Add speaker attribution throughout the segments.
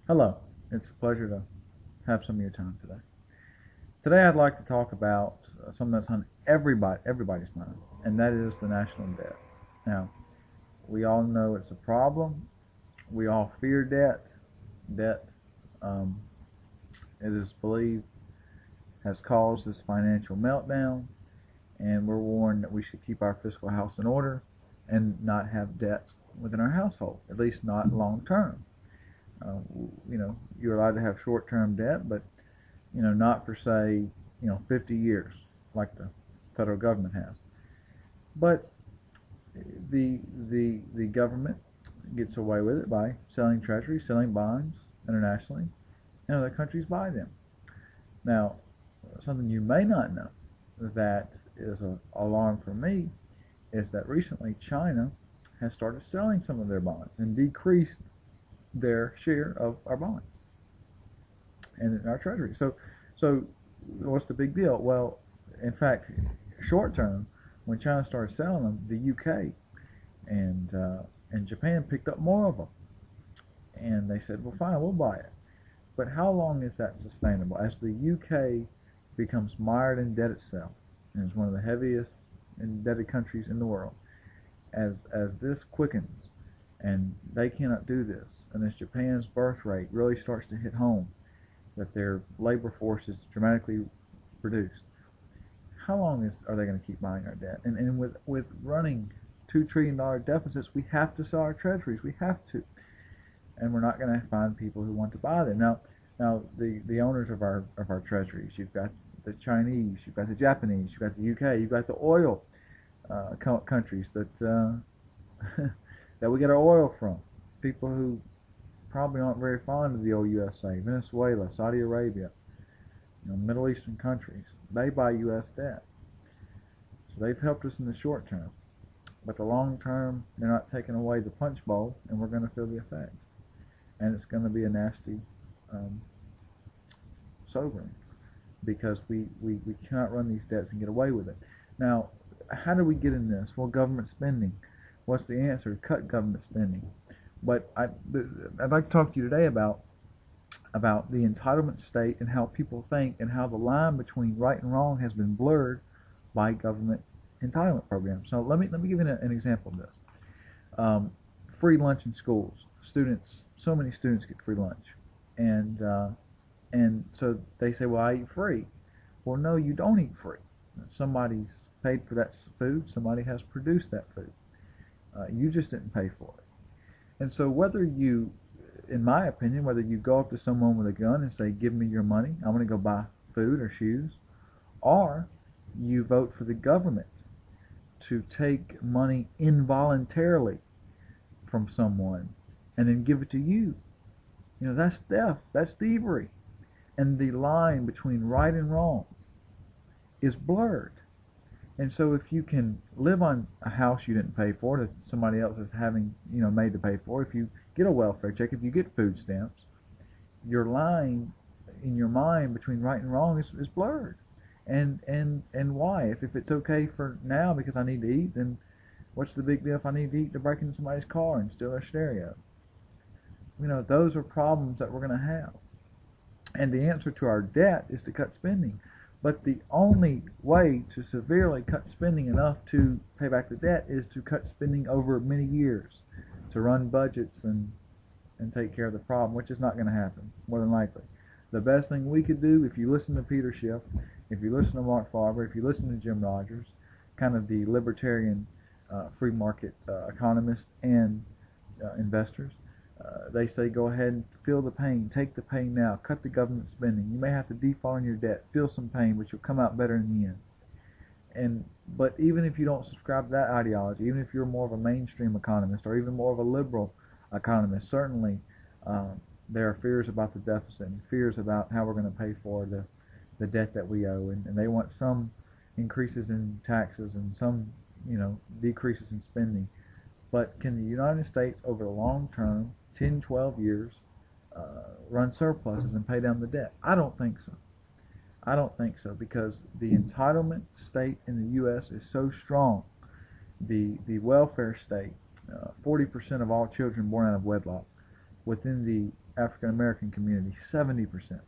Speaker 1: Hello, it's a pleasure to have some of your time today. Today I'd like to talk about something that's on everybody's mind, and that is the national debt. Now, we all know it's a problem. We all fear debt. Debt, um, it is believed, has caused this financial meltdown, and we're warned that we should keep our fiscal house in order and not have debt within our household, at least not long term. Uh, you're allowed to have short-term debt, but not for say, 50 years like the federal government has. But the government gets away with it by selling treasuries, selling bonds internationally, and other countries buy them. Now, something you may not know that is an alarm for me is that recently China has started selling some of their bonds and decreased their share of our bonds and in our treasury. So what's the big deal? Well, in fact, short term, when China started selling them, the UK and and Japan picked up more of them, and they said, "Well, fine, we'll buy it." But how long is that sustainable? As the UK becomes mired in debt itself, and is one of the heaviest indebted countries in the world, as this quickens, and they cannot do this, and as Japan's birth rate really starts to hit home, that their labor force is dramatically reduced. How long are they going to keep buying our debt? And with running $2 trillion deficits, we have to sell our treasuries. We have to, and we're not going to find people who want to buy them. Now the owners of our treasuries, you've got the Chinese, you've got the Japanese, you've got the UK, you've got the oil countries that that we get our oil from. People who probably aren't very fond of the old USA, Venezuela, Saudi Arabia, Middle Eastern countries. They buy U.S. debt. So they've helped us in the short term. But the long term, they're not taking away the punch bowl, and we're going to feel the effects. And it's going to be a nasty sobering, because we cannot run these debts and get away with it. Now, how do we get in this? Well, government spending. What's the answer? Cut government spending. But I'd like to talk to you today about the entitlement state and how people think, and how the line between right and wrong has been blurred by government entitlement programs. So let me give you an example of this. Free lunch in schools. So many students get free lunch, and so they say, "Well, I eat free." Well, no, you don't eat free. Somebody's paid for that food. Somebody has produced that food. You just didn't pay for it. And so whether you, in my opinion, whether you go up to someone with a gun and say, "Give me your money, I'm going to go buy food or shoes," or you vote for the government to take money involuntarily from someone and then give it to you, that's theft, that's thievery. And the line between right and wrong is blurred. And so if you can live on a house you didn't pay for that somebody else is having, made to pay for, if you get a welfare check, if you get food stamps, your line in your mind between right and wrong is blurred. And why? If it's okay for now because I need to eat, then what's the big deal if I need to eat to break into somebody's car and steal their stereo? Those are problems that we're going to have. And the answer to our debt is to cut spending. But the only way to severely cut spending enough to pay back the debt is to cut spending over many years, to run budgets and take care of the problem, which is not going to happen, more than likely. The best thing we could do, if you listen to Peter Schiff, if you listen to Mark Farber, if you listen to Jim Rogers, kind of the libertarian free market economists and investors, they say go ahead and feel the pain, take the pain now, cut the government spending. You may have to default on your debt, feel some pain, but you'll come out better in the end. But even if you don't subscribe to that ideology, even if you're more of a mainstream economist or even more of a liberal economist, certainly there are fears about the deficit and fears about how we're going to pay for the debt that we owe, and they want some increases in taxes and some decreases in spending. But can the United States over the long term, 10, 12 years, run surpluses and pay down the debt? I don't think so. I don't think so, because the entitlement state in the U.S. is so strong. The welfare state, 40% of all children born out of wedlock. Within African American community, 70%.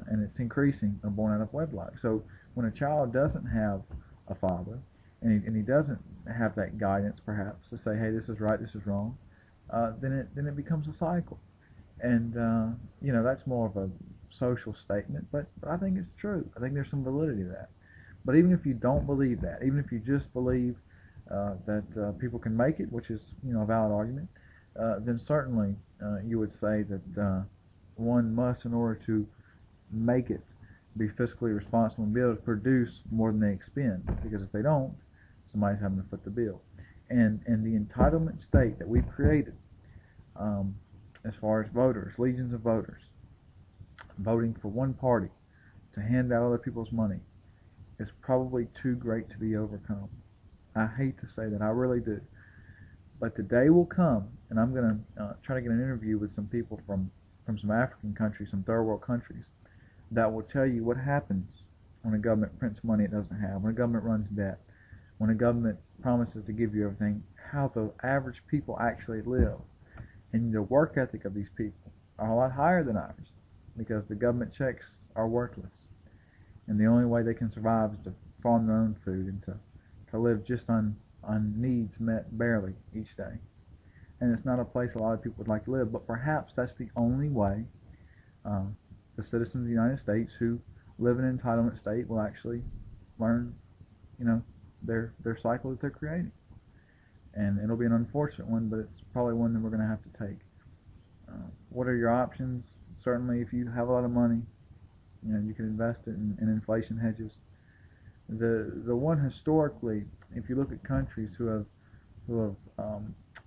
Speaker 1: And it's increasing, are born out of wedlock. So when a child doesn't have a father, and he doesn't have that guidance, perhaps, to say, hey, this is right, this is wrong, then it becomes a cycle. And that's more of a social statement, but I think it's true. I think there's some validity to that. But even if you don't believe that, even if you just believe that people can make it, which is a valid argument, then certainly you would say that one must, in order to make it, be fiscally responsible and be able to produce more than they expend. Because if they don't, somebody's having to foot the bill. And the entitlement state that we've created, as far as voters, legions of voters, voting for one party to hand out other people's money, is probably too great to be overcome. I hate to say that, I really do. But the day will come, and I'm going to try to get an interview with some people from some African countries, some third world countries, that will tell you what happens when a government prints money it doesn't have, when a government runs debt, when a government promises to give you everything, how the average people actually live. And the work ethic of these people are a lot higher than ours, because the government checks are worthless. And the only way they can survive is to farm their own food and to live just on needs met barely each day. And it's not a place a lot of people would like to live, but perhaps that's the only way the citizens of the United States who live in an entitlement state will actually learn, their cycle that they're creating. And it'll be an unfortunate one, but it's probably one that we're going to have to take. What are your options? Certainly, if you have a lot of money, you can invest it in inflation hedges. The one historically, if you look at countries who have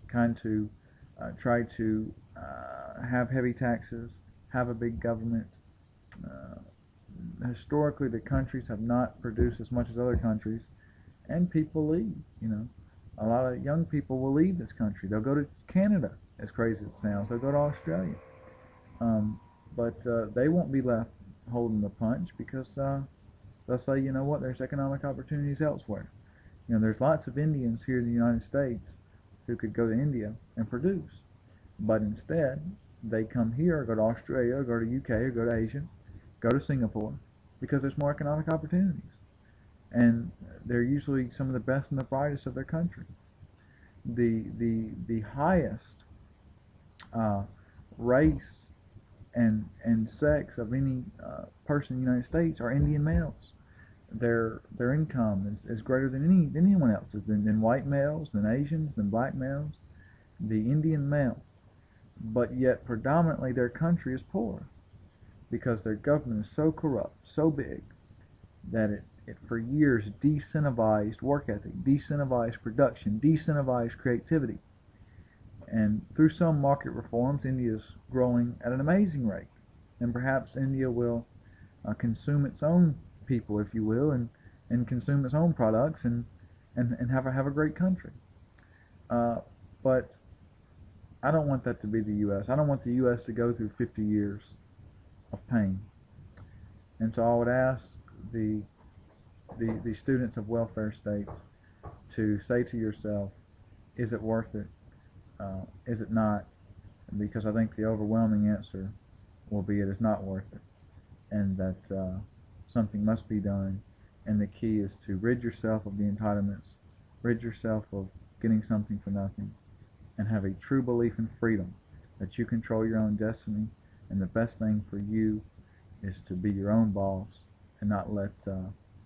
Speaker 1: kind to try to have heavy taxes, have a big government, historically the countries have not produced as much as other countries, and people leave. A lot of young people will leave this country. They'll go to Canada, as crazy as it sounds. They'll go to Australia, but they won't be left holding the punch, because they'll say, you know what, there's economic opportunities elsewhere. There's lots of Indians here in the United States who could go to India and produce, but instead they come here, or go to Australia, or go to UK, or go to Asia, go to Singapore, because there's more economic opportunities. And they're usually some of the best and the brightest of their country. The highest race and sex of any person in the United States are Indian males. Their income is greater than anyone else's, than white males, than Asians, than black males. The Indian male. But yet predominantly their country is poor, because their government is so corrupt, so big, that it for years de-incentivized work ethic, de-incentivized production, de-incentivized creativity. And through some market reforms, India is growing at an amazing rate. And perhaps India will consume its own people, if you will, and consume its own products, and have a great country. But I don't want that to be the U.S. I don't want the U.S. to go through 50 years of pain. And so I would ask the students of welfare states to say to yourself, is it worth it? Is it not? Because I think the overwhelming answer will be it is not worth it, and that something must be done. And the key is to rid yourself of the entitlements, rid yourself of getting something for nothing, and have a true belief in freedom, that you control your own destiny, and the best thing for you is to be your own boss and not let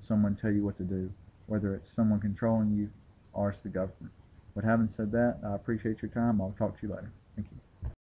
Speaker 1: someone tell you what to do, whether it's someone controlling you or it's the government. But having said that, I appreciate your time. I'll talk to you later. Thank you.